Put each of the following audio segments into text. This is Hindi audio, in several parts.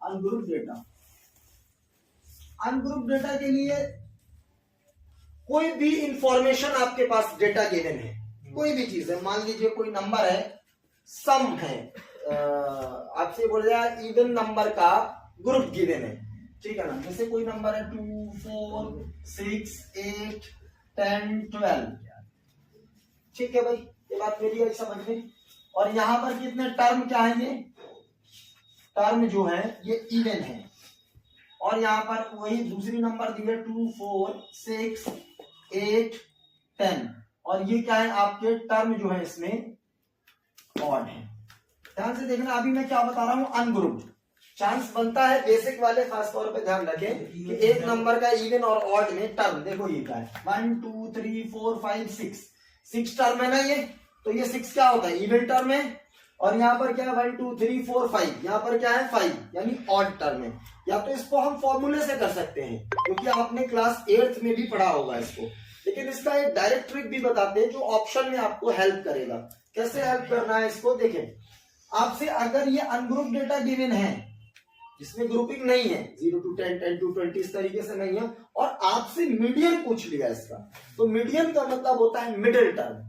अनग्रुप डेटा, अनग्रुप डेटा के लिए कोई भी इंफॉर्मेशन आपके पास डेटा गिवन है, कोई भी चीज है, मान लीजिए कोई नंबर है, सम है, आपसे बोल रहा है इवन नंबर का ग्रुप गिवन है, ठीक है ना। जैसे कोई नंबर है 2, 4, 6, 8, 10, 12, ठीक है भाई, ये बात मेरी है समझ में। और यहां पर कितने टर्म क्या है, ये टर्म जो है ये इवन है, और यहाँ पर वही दूसरी नंबर दी है 2, 4, 6, 8, 10, और ये क्या है आपके टर्म जो है इसमें ऑड है। ध्यान से देखना, अभी मैं क्या बता रहा हूं, अनग्रुप्ड। चांस बनता है बेसिक वाले खास तौर पे ध्यान रखें कि एक नंबर का इवन और ऑड में टर्म, देखो ये क्या है 1, 2, 3, 4, 5, 6 टर्म है ना ये, तो ये 6 क्या होता है, इवन टर्म है, और यहाँ पर क्या है 1, 2, 3, 4, 5, यहाँ पर क्या है 5, यानी ऑड टर्म है। या तो इसको हम फॉर्मूले से कर सकते हैं, क्योंकि आपने क्लास 8th में भी पढ़ा होगा इसको, लेकिन इसका एक डायरेक्ट ट्रिक भी बताते हैं जो ऑप्शन में आपको हेल्प करेगा। कैसे हेल्प करना है इसको देखें, आपसे अगर ये अनग्रुप डेटा गिवन है जिसमें ग्रुपिंग नहीं है, 0 to 10, 10 to 20 इस तरीके से नहीं है, और आपसे मीडियन पूछ लिया इसका, तो मीडियन का मतलब होता है मिडिल टर्म,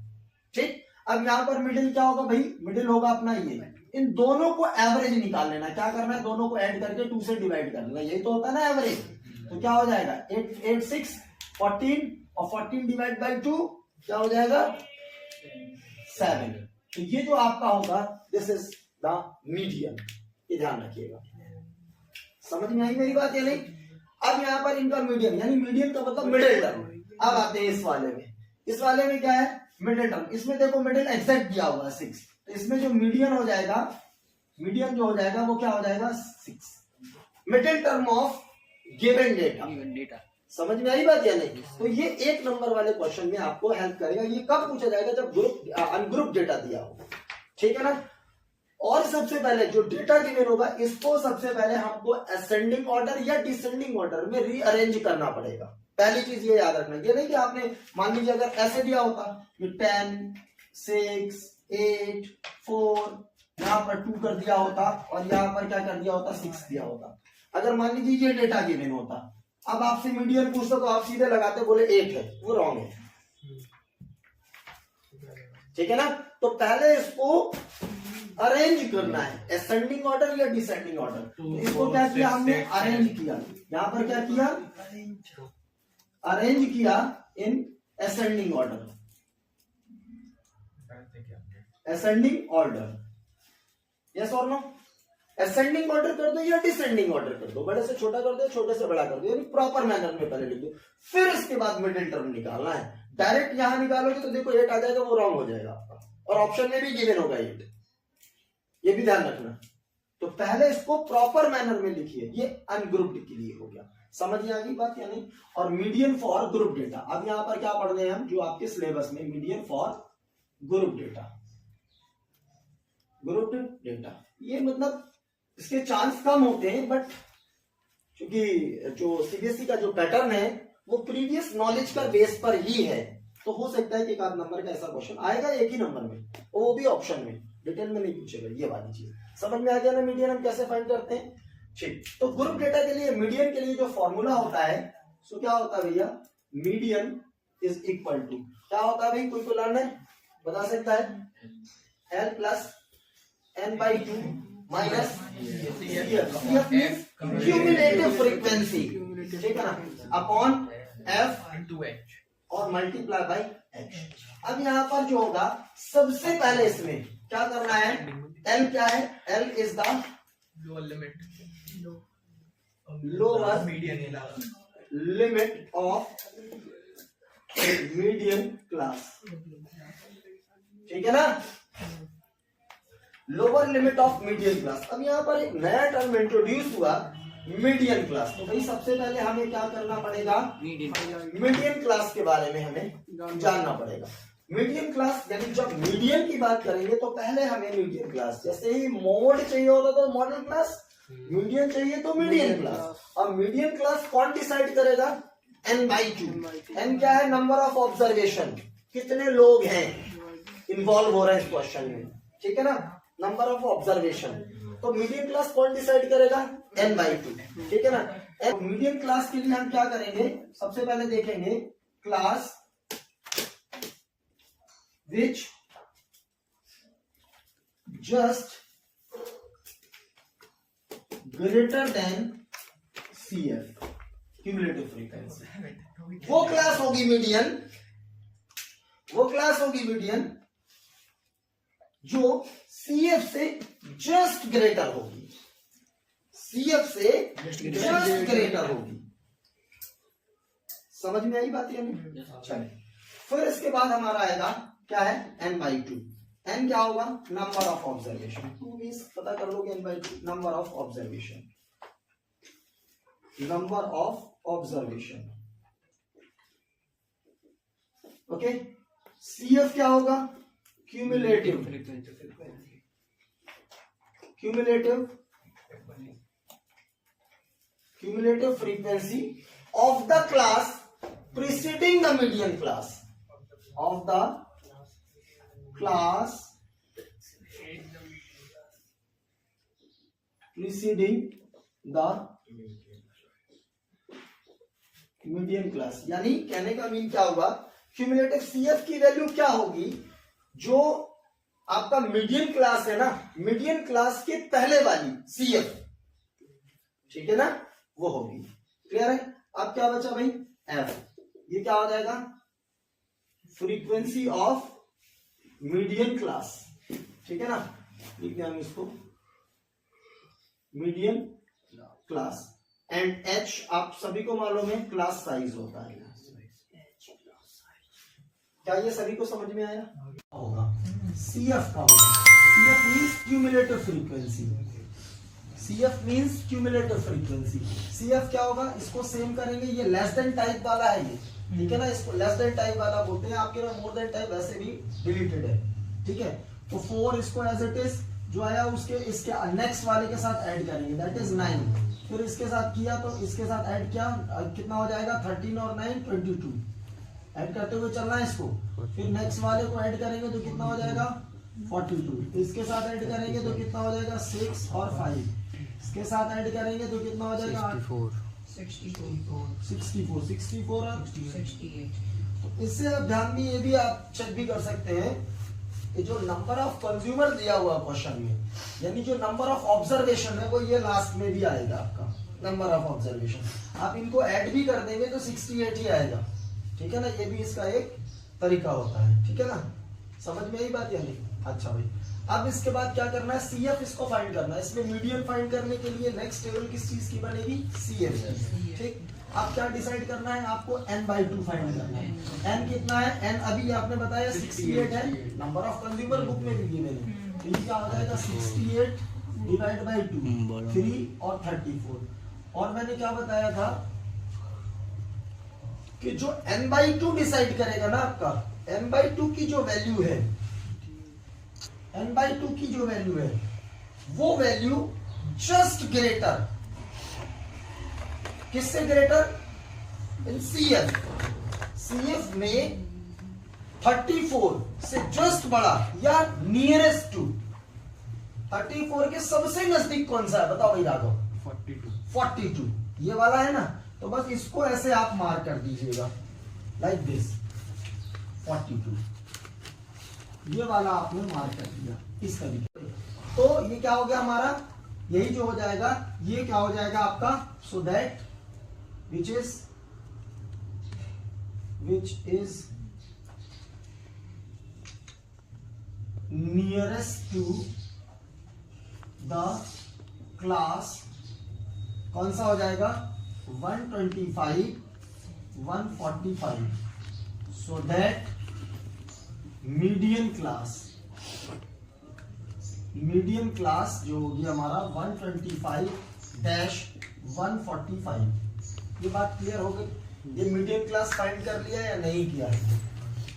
ठीक। अब यहाँ पर मिडिल क्या होगा भाई, मिडिल होगा अपना ये, इन दोनों को एवरेज निकाल लेना, क्या करना है, दोनों को ऐड करके 2 से डिवाइड कर लेना, यही तो होता है ना एवरेज। तो क्या हो जाएगा 8, 8, 6, 14, और 14 डिवाइड बाई 2 क्या हो जाएगा 7। तो ये जो आपका होगा दिस इज द मीडियन, ये ध्यान रखिएगा। समझ में आई मेरी बात या नहीं। अब यहाँ पर इनका मीडियन, यानी मीडियन का मतलब मिडिल टर्म। अब आते हैं इस वाले में, इस वाले में क्या है मिडिल टर्म, इसमें देखो मिडिल एग्जैक्ट दिया हुआ है 6, तो इसमें जो मीडियन हो जाएगा, मीडियन जो हो जाएगा वो क्या हो जाएगा 6, middle term of given data. समझ में आई बात या नहीं। तो ये 1 नंबर वाले क्वेश्चन में आपको हेल्प करेगा। ये कब पूछा जाएगा, जब ग्रुप अनग्रुप डेटा दिया हो, ठीक है ना। और सबसे पहले जो डेटा गिवन होगा इसको सबसे पहले हमको असेंडिंग ऑर्डर या डिसेंडिंग ऑर्डर में रीअरेंज करना पड़ेगा। पहली चीज ये याद रखना, ये नहीं कि आपने मान लीजिए अगर ऐसे दिया होता कि 10, 6, 8, 4, यहाँ पर 2 कर दिया होता, और यहाँ पर क्या कर दिया होता 6 दिया होता। अगर मान लीजिए ये डेटा गिवन होता, अब आपसे मीडियन पूछता तो आप सीधे लगाते बोले 8 है, वो रॉन्ग है, ठीक है ना। तो पहले इसको अरेंज करना है, असेंडिंग ऑर्डर या डिसेंडिंग ऑर्डर। तो इसको क्या किया हमने, अरेंज किया, यहाँ पर क्या किया अरेंज किया in ascending order, ascending order, yes और नो। असेंडिंग ऑर्डर कर दो या डिसेंडिंग ऑर्डर कर दो, बड़े से छोटा कर दो, छोटे से बड़ा कर दो, यानी प्रॉपर मैनर में पहले लिख दो, फिर इसके बाद मिडिल टर्म निकालना है। डायरेक्ट यहां निकालोगे तो देखो 8 आ जाएगा, वो रॉन्ग हो जाएगा आपका, और ऑप्शन में भी गिवन होगा 8, ये भी ध्यान रखना। तो पहले इसको प्रॉपर मैनर में लिखिए, ये अनग्रुप्ड के लिए हो गया। समझ में आ गई बात या नहीं। और मीडियन फॉर ग्रुप डेटा, अब यहां पर क्या पढ़ रहे हैं हम, जो आपके सिलेबस में median for group data, group data, ये मतलब इसके चांस कम होते हैं, बट क्योंकि जो सीबीएसई का जो पैटर्न है वो प्रीवियस नॉलेज का बेस पर ही है, तो हो सकता है कि एक आध नंबर का ऐसा क्वेश्चन आएगा एक ही नंबर में, वो भी ऑप्शन में, डिटेल में नहीं पूछेगा। ये वाली चीज समझ में आ गया ना, मीडियन हम कैसे फाइंड करते हैं, ठीक। तो ग्रुप डेटा के लिए, मीडियन के लिए जो फॉर्मूला होता है सो क्या होता है भैया, मीडियन इज इक्वल टू क्या होता है भाई, कोई को लर्न है बता सकता है, L plus n/2 minus cumulative frequency, ठीक है ना, अपॉन f और मल्टीप्लाई बाई h। अब यहाँ पर जो होगा सबसे पहले इसमें क्या करना है, L क्या है, L is the lower limit, lower limit of median class, ठीक है ना, lower limit of median class. अब यहाँ पर एक नया टर्म इंट्रोड्यूस हुआ, मीडियन क्लास। तो भाई सबसे पहले हमें क्या करना पड़ेगा, मीडियन क्लास के बारे में हमें जानना पड़ेगा। मीडियन क्लास, यानी जब मीडियन की बात करेंगे तो पहले हमें मीडियन क्लास, जैसे ही मोड चाहिए होता तो मॉडल क्लास, मीडियन चाहिए तो मीडियन क्लास। अब मीडियन क्लास कौन डिसाइड करेगा, n/2। n क्या है, नंबर ऑफ ऑब्जर्वेशन, कितने लोग हैं इन्वॉल्व हो रहे हैं इस क्वेश्चन में, ठीक है ना, नंबर ऑफ ऑब्जर्वेशन। तो मीडियन क्लास कौन डिसाइड करेगा? n/2, ठीक है ना। मीडियन क्लास के लिए हम क्या करेंगे, सबसे पहले देखेंगे class which just greater than CF, cumulative frequency. वो क्लास होगी मीडियन, वो क्लास होगी मीडियन जो CF से जस्ट ग्रेटर होगी, CF से जस्ट ग्रेटर होगी। समझ में आई बात या नहीं? चलिए, फिर इसके बाद हमारा आएगा क्या है, n/2। n क्या होगा? Number of observation. 2 मींस पता कर लोगे n/2, number of observation, number of observation. Okay, CF क्या होगा? Cumulative, cumulative, cumulative frequency of the class preceding the median class, of the class preceding the median class. यानी कहने का मीन क्या होगा, क्यूमुलेटिव CF की वैल्यू क्या होगी, जो आपका मीडियन क्लास है ना, मीडियन क्लास के पहले वाली CF, ठीक है ना, वो होगी। क्लियर है? अब क्या बचा भाई, F। ये क्या हो जाएगा, फ्रीक्वेंसी ऑफ मीडियन क्लास, ठीक है ना। लिख दिया हम इसको, मीडियन क्लास। एंड H आप सभी को मालूम है क्लास साइज होता है। क्या ये सभी को समझ में आया होगा? CF का होगा, CF means cumulative frequency, CF means cumulative frequency. CF क्या होगा, इसको सेम करेंगे, ये लेस देन टाइप वाला है ये, ठीक है ना, इसको लेस देन टाइप वाला बोलते हैं। आपके में मोर देन टाइप वैसे भी डिलीटेड है, ठीक है। तो 4 इसको एज इट इज जो आया उसके इसके नेक्स्ट वाले के साथ ऐड करेंगे, दैट इज 9। फिर इसके साथ किया तो इसके साथ ऐड किया, कितना हो जाएगा, 13 और 9 22, ऐड करते हुए चलना है इसको। फिर नेक्स्ट वाले को ऐड करेंगे तो कितना हो जाएगा, 42। इसके साथ ऐड करेंगे तो कितना हो जाएगा, 6 और 5। इसके साथ ऐड करेंगे तो कितना हो जाएगा, 64 और 68। इससे अब ध्यान में ये भी आप चेक भी कर सकते हैं, ये जो नंबर ऑफ कंज्यूमर दिया हुआ क्वेश्चन में, यानी जो नंबर ऑफ ऑब्जर्वेशन है वो ये लास्ट में भी आएगा आपका, नंबर ऑफ ऑब्जर्वेशन। आप इनको ऐड भी कर देंगे तो 68 ही आएगा, ठीक है ना। ये भी इसका एक तरीका होता है, ठीक है ना। समझ में आई बात या नहीं? अच्छा भाई, अब इसके बाद क्या करना है, CF इसको फाइंड करना है। इसमें मीडियन फाइंड करने के लिए नेक्स्ट टेबल किस चीज की बनेगी, CF की, ठीक। अब क्या डिसाइड करना है आपको, n/2 फाइंड करना है। n कितना है, n अभी आपने बताया 68 है, नंबर ऑफ कंज्यूमर बुक में भी गिवन है। तो ये क्या हो जाएगा, 68 डिवाइड बाय 2, 3 और 34। और मैंने क्या बताया था कि जो n/2 डिसाइड करेगा ना आपका, n/2 की जो वैल्यू है, n/2 की जो वैल्यू है, वो वैल्यू जस्ट ग्रेटर, किससे ग्रेटर, इन CF में 34 से जस्ट बड़ा या नियरेस्ट टू, 34 के सबसे नजदीक कौन सा है बताओ भाई राघव, 42, ये वाला है ना। तो बस इसको ऐसे आप मार्क कर दीजिएगा, लाइक दिस, 42, ये वाला आपने मार्क कर दिया इस तरीके। तो ये क्या हो गया हमारा, यही जो हो जाएगा, ये क्या हो जाएगा आपका, so that which is nearest to the class, कौन सा हो जाएगा, 125, 145, so that मीडियन क्लास जो होगी हमारा 125-145। ये बात क्लियर हो गई? ये मीडियन क्लास फाइंड कर लिया या नहीं किया है,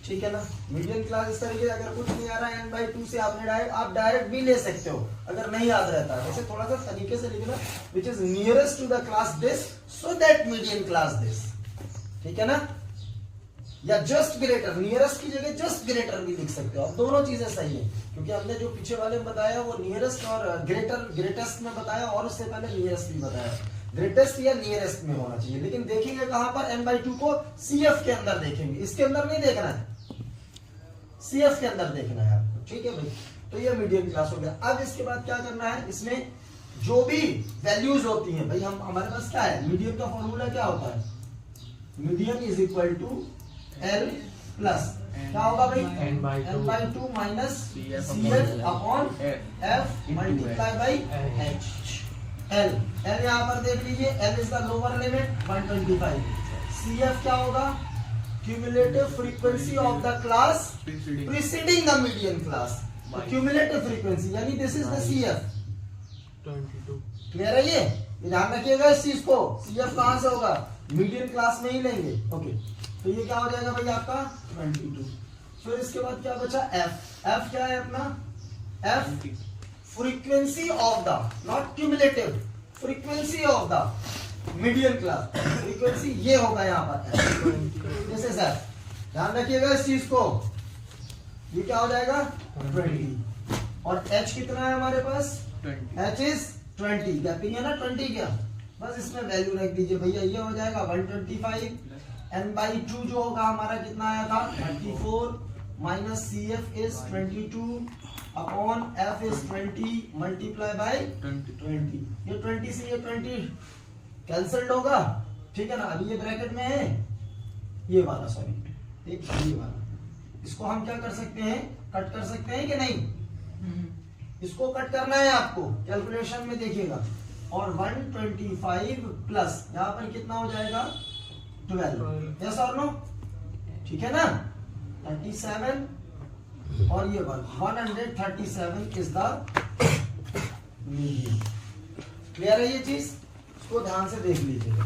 ठीक है ना। मीडियन क्लास इस तरीके, अगर कुछ नहीं आ रहा है n/2 से आपने आप डायरेक्ट भी ले सकते हो अगर नहीं याद रहता है। वैसे थोड़ा सा तरीके से लिखना, which is nearest to the class this so that median class this, ठीक है ना। या जस्ट ग्रेटर, नियरेस्ट की जगह जस्ट ग्रेटर भी लिख सकते हो आप, दोनों चीजें सही है, क्योंकि हमने जो पीछे वाले में बताया वो नियरेस्ट और ग्रेटेस्ट में बताया, और उससे पहले नियरेस्ट भी बताया, ग्रेटेस्ट या नियरेस्ट में होना चाहिए। लेकिन देखेंगे कहां पर, n/2 को CF के अंदर देखेंगे, इसके अंदर नहीं देखना है, CF के अंदर देखना है आपको, ठीक है भाई। तो ये मीडियम क्लास हो गया। अब इसके बाद क्या करना है, इसमें जो भी वैल्यूज होती हैं भाई, हम हमारे पास क्या है, मीडियम का फॉर्मूला क्या होता है, medium is equal to L plus क्या होगा भाई, n/2 minus CF upon F multiply by H। L यहाँ पर देख लीजिए, L is the lower limit 125, CF क्या होगा, cumulative frequency of the class preceding the median class, cumulative frequency यानी this is the CF। 22। Clear है ये ध्यान रखिएगा इस चीज को, CF कहां से होगा, मीडियन क्लास में ही लेंगे, ओके। तो ये क्या हो जाएगा भाई आपका 22। फिर इसके बाद क्या बचा, F क्या है अपना, F frequency of the, not cumulative, frequency of the median class, frequency ये होगा यहाँ पर दिस इज F, ध्यान रखिएगा इस चीज को, ये क्या हो जाएगा 20। और H कितना है हमारे पास, H इज 20, गैपिंग है ना 20 क्या, बस इसमें वैल्यू रख दीजिए भैया, ये हो जाएगा 125, n/2 जो होगा हमारा कितना आया था 34, minus CF is 22 upon F is 20 multiply by 20। ये 20 से ये 20 कैंसल्ड होगा, ठीक है ना। अभी ये ब्रैकेट में है ये वाला, सॉरी ठीक ये वाला, इसको हम क्या कर सकते हैं, कट कर सकते हैं कि नहीं, इसको कट करना है आपको, कैलकुलेशन में देखिएगा। और 125 प्लस यहाँ पर कितना हो जाएगा 12, यस और नो, ठीक है ना, 37 और ये 137 इज द मीडियन। क्लियर है ये चीज, इसको ध्यान से देख लीजिएगा।